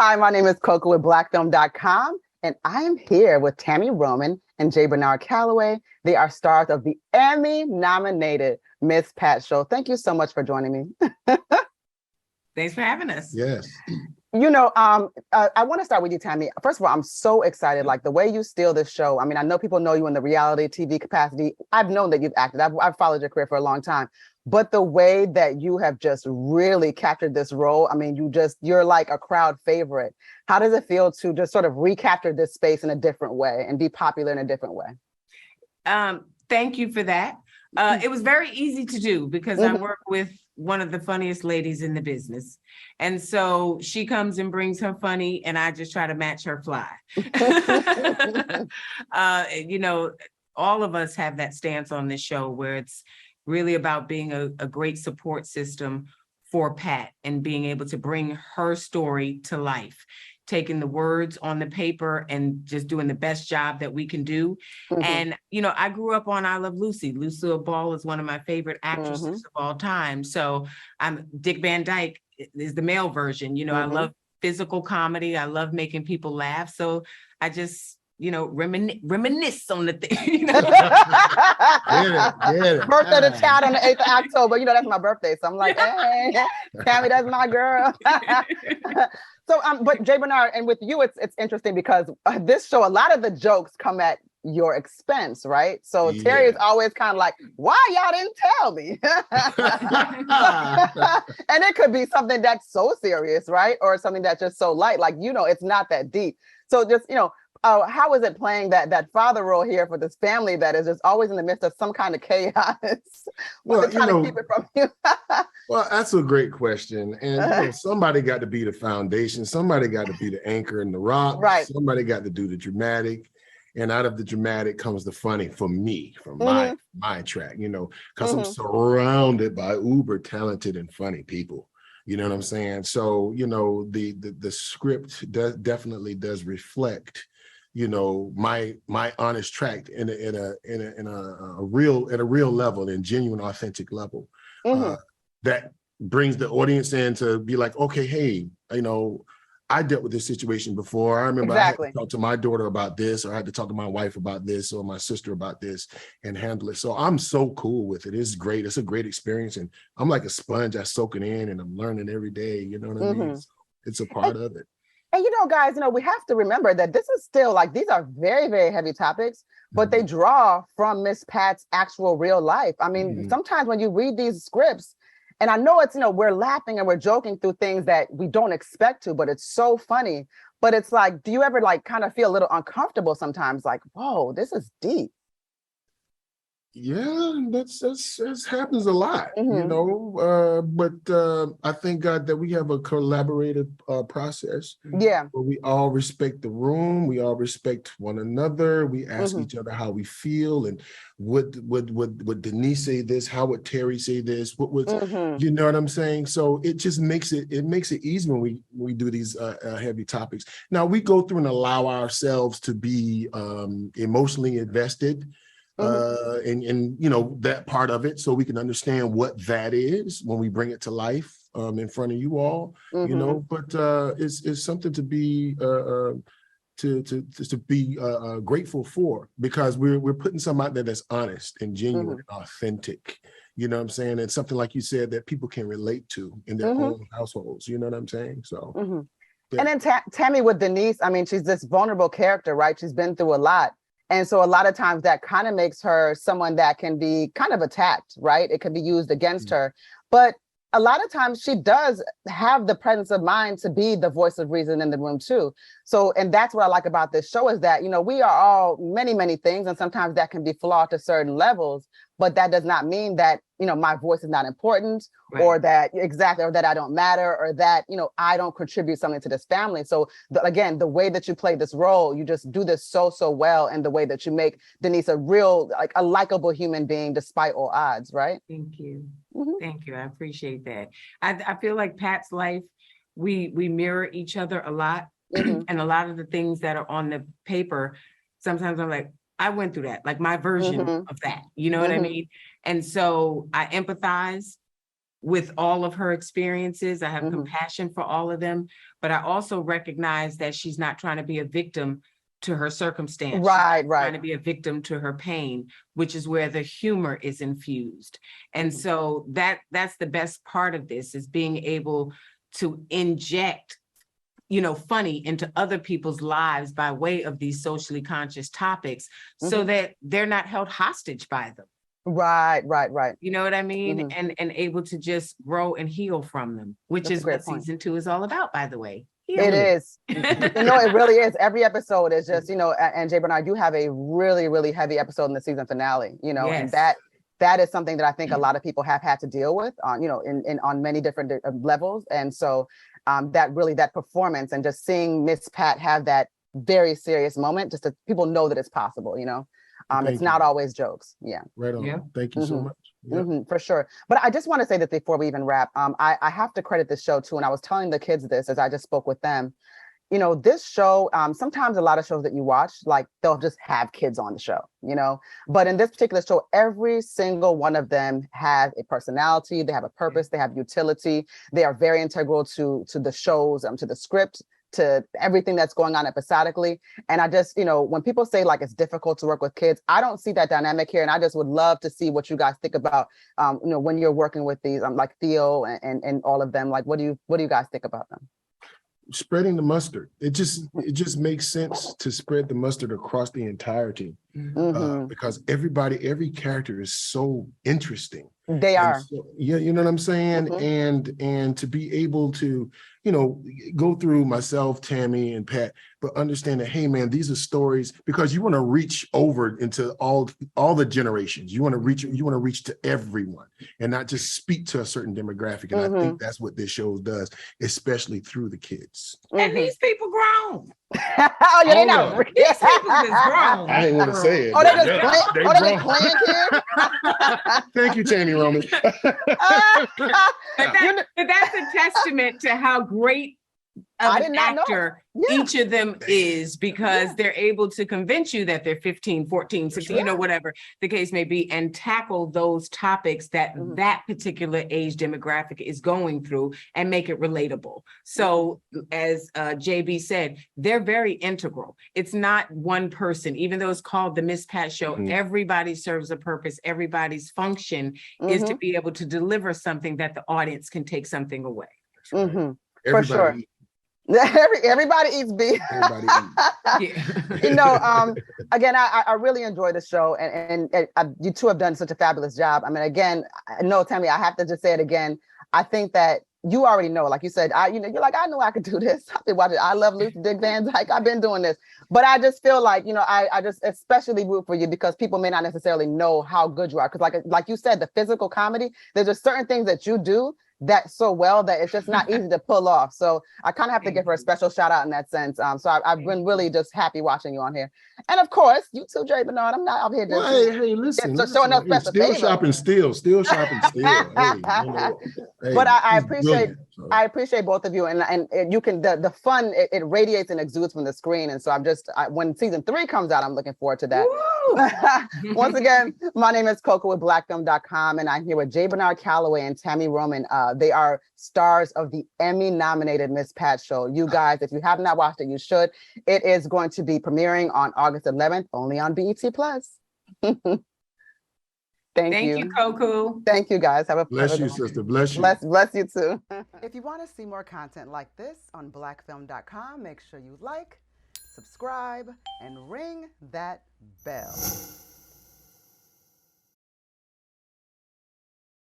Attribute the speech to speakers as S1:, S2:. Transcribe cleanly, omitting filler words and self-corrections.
S1: Hi, my name is Koku with blackfilm.com, and I am here with Tamiroman and JBernardCalloway. They are stars of the Emmy-nominated Miss Pat show. Thank you so much for joining me.
S2: Thanks for having us.
S3: Yes.
S1: You know, I want to start with you, Tami. First of all, I'm so excited, like the way you steal this show. I mean, I know people know you in the reality TV capacity. I've known that you've acted. I've followed your career for a long time. But the way that you have just really captured this role, I mean, you're like a crowd favorite. How does it feel to just sort of recapture this space in a different way and be popular in a different way?
S2: Thank you for that. It was very easy to do because I work with one of the funniest ladies in the business. And so she comes and brings her funny and I just try to match her fly. You know, all of us have that stance on this show where it's really about being a great support system for Pat and being able to bring her story to life, taking the words on the paper and just doing the best job that we can do. And, you know, I grew up on I Love Lucy. Lucille Ball is one of my favorite actresses of all time. So Dick Van Dyke is the male version. You know, I love physical comedy. I love making people laugh. So I just, you know, reminisce on the thing. You know?
S3: Get it.
S1: Birthday of the child on the 8th of October. You know, that's my birthday. So I'm like, hey, Tami, that's my girl. So, but J. Bernard, and with you, it's interesting because this show, a lot of the jokes come at your expense, right? So Terry is always kind of like, why y'all didn't tell me? And it could be something that's so serious, right? Or something that's just so light, like, you know, it's not that deep. So just, you know, how is it playing that father role here for this family that is just always in the midst of some kind of chaos?
S3: Well,
S1: trying to keep it from you?
S3: Well, that's a great question. And you know, somebody got to be the foundation. Somebody got to be the anchor and the rock. Right. Somebody got to do the dramatic. And out of the dramatic comes the funny for me, from my track, you know, because I'm surrounded by uber talented and funny people. You know what I'm saying? So, you know, the script definitely does reflect, you know, my honest track in a real level, in genuine, authentic level, that brings the audience in to be like, okay, hey, you know, I dealt with this situation before. I remember I had to talk to my daughter about this, or I had to talk to my wife about this, or my sister about this, and handle it. So I'm so cool with it. It's great. It's a great experience, and I'm like a sponge. I soak it in, and I'm learning every day. You know what I mean? So it's a part of it.
S1: And you know, guys, you know, we have to remember that this is still like, these are very, very heavy topics, but they draw from Miss Pat's actual real life. I mean, sometimes when you read these scripts, and I know it's, you know, we're laughing and we're joking through things that we don't expect to, but it's so funny. But it's like, do you ever like kind of feel a little uncomfortable sometimes? Like, whoa, this is deep.
S3: Yeah, that's happens a lot, you know. But I thank God that we have a collaborative process. Yeah, where we all respect the room, we all respect one another. We ask each other how we feel, and would Denise say this? How would Terry say this? What would you know what I'm saying? So it just makes it easy when we do these heavy topics. Now we go through and allow ourselves to be emotionally invested. And you know, that part of it, so we can understand what that is when we bring it to life in front of you all, you know. But it's something to be to be grateful for, because we're putting something out there that's honest and genuine and authentic. You know what I'm saying? And something, like you said, that people can relate to in their own households. You know what I'm saying? So.
S1: And then Tami with Denise, I mean, she's this vulnerable character, right? She's been through a lot. And so a lot of times that kind of makes her someone that can be kind of attacked, right? It can be used against her. But a lot of times she does have the presence of mind to be the voice of reason in the room too. So, and that's what I like about this show, is that, you know, we are all many, many things, and sometimes that can be flawed to certain levels, but that does not mean that, you know, my voice is not important, or that or that I don't matter, or that, you know, I don't contribute something to this family. So again, the way that you play this role, you just do this so well, and the way that you make Denise a real, like a likable human being despite all odds, right?
S2: Thank you. Thank you. I appreciate that. I feel like Pat's life, we mirror each other a lot. And a lot of the things that are on the paper, sometimes I'm like, I went through that, like my version of that, you know what I mean? And so I empathize with all of her experiences. I have compassion for all of them, but I also recognize that she's not trying to be a victim to her circumstance.
S1: Right.
S2: Trying to be a victim to her pain, which is where the humor is infused. And so that's the best part of this, is being able to inject, funny into other people's lives by way of these socially conscious topics, so that they're not held hostage by them.
S1: Right.
S2: You know what I mean? And able to just grow and heal from them, which is what season 2 is all about, by the way.
S1: It is. It really is. Every episode is just, and J. Bernard, you have a really, really heavy episode in the season finale, and that is something that I think a lot of people have had to deal with on, on many different levels. And so that performance and just seeing Miss Pat have that very serious moment, just so people know that it's possible, it's not always jokes. Yeah.
S3: Right on. Yeah. Thank you so much.
S1: Yep. For sure. But I just want to say that before we even wrap, I have to credit this show too. And I was telling the kids this as I just spoke with them. This show, sometimes a lot of shows that you watch, like they'll just have kids on the show, but in this particular show, every single one of them has a personality, they have a purpose, they have utility, they are very integral to the shows, to the script, to everything that's going on episodically. And I just, when people say like it's difficult to work with kids, I don't see that dynamic here. And I just would love to see what you guys think about, when you're working with these, like Theo and all of them. Like, what do you guys think about them?
S3: Spreading the mustard. It just makes sense to spread the mustard across the entirety, because every character is so interesting.
S1: They are.
S3: So, yeah, you know what I'm saying? And to be able to, go through myself, Tami, and Pat, but understand that, hey man, these are stories, because you want to reach over into all the generations. You want to reach to everyone and not just speak to a certain demographic. And I think that's what this show does, especially through the kids.
S2: And these people grown.
S1: They not.
S2: These people is grown.
S3: I didn't want to say it.
S1: They playing kids?
S3: Thank you, Tami Roman.
S2: But that's a testament to how great of an actor each of them is, because they're able to convince you that they're 15, 14, 16, whatever the case may be, and tackle those topics that that particular age demographic is going through and make it relatable. So as JB said, they're very integral. It's not one person, even though it's called the Miss Pat Show, everybody serves a purpose. Everybody's function is to be able to deliver something that the audience can take something away.
S1: For sure. Everybody eats beef. Again, I really enjoy the show, and you two have done such a fabulous job. I mean, again, no, Tami, I have to just say it again. I think that you already know, like you said, you're like, I know I could do this. I've been watching. I love Luther Dick Van Dyke. I've been doing this, but I just feel like, I just especially root for you, because people may not necessarily know how good you are. Because like you said, the physical comedy, there's just certain things that you do that so well that it's just not easy to pull off. So I kind of have to give her a special shout out in that sense. So I've been really just happy watching you on here. And of course, you too, J. Bernard. I'm not out here just
S3: hey, listen,
S1: showing up special
S3: still shopping still.
S1: But I appreciate both of you, and you can the fun it radiates and exudes from the screen. And so when season 3 comes out, I'm looking forward to that. Once again, my name is Koku with blackfilm.com, and I'm here with JBernardCalloway and Tami Roman. They are stars of the Emmy-nominated Miss Pat Show. You guys, if you have not watched it, you should. It is going to be premiering on August 11th, only on BET Plus. Thank you,
S2: Koku.
S1: Thank you, guys. Have a
S3: bless you, sister. Bless you.
S1: Bless you too. If you want to see more content like this on blackfilm.com, make sure you like, subscribe, and ring that bell.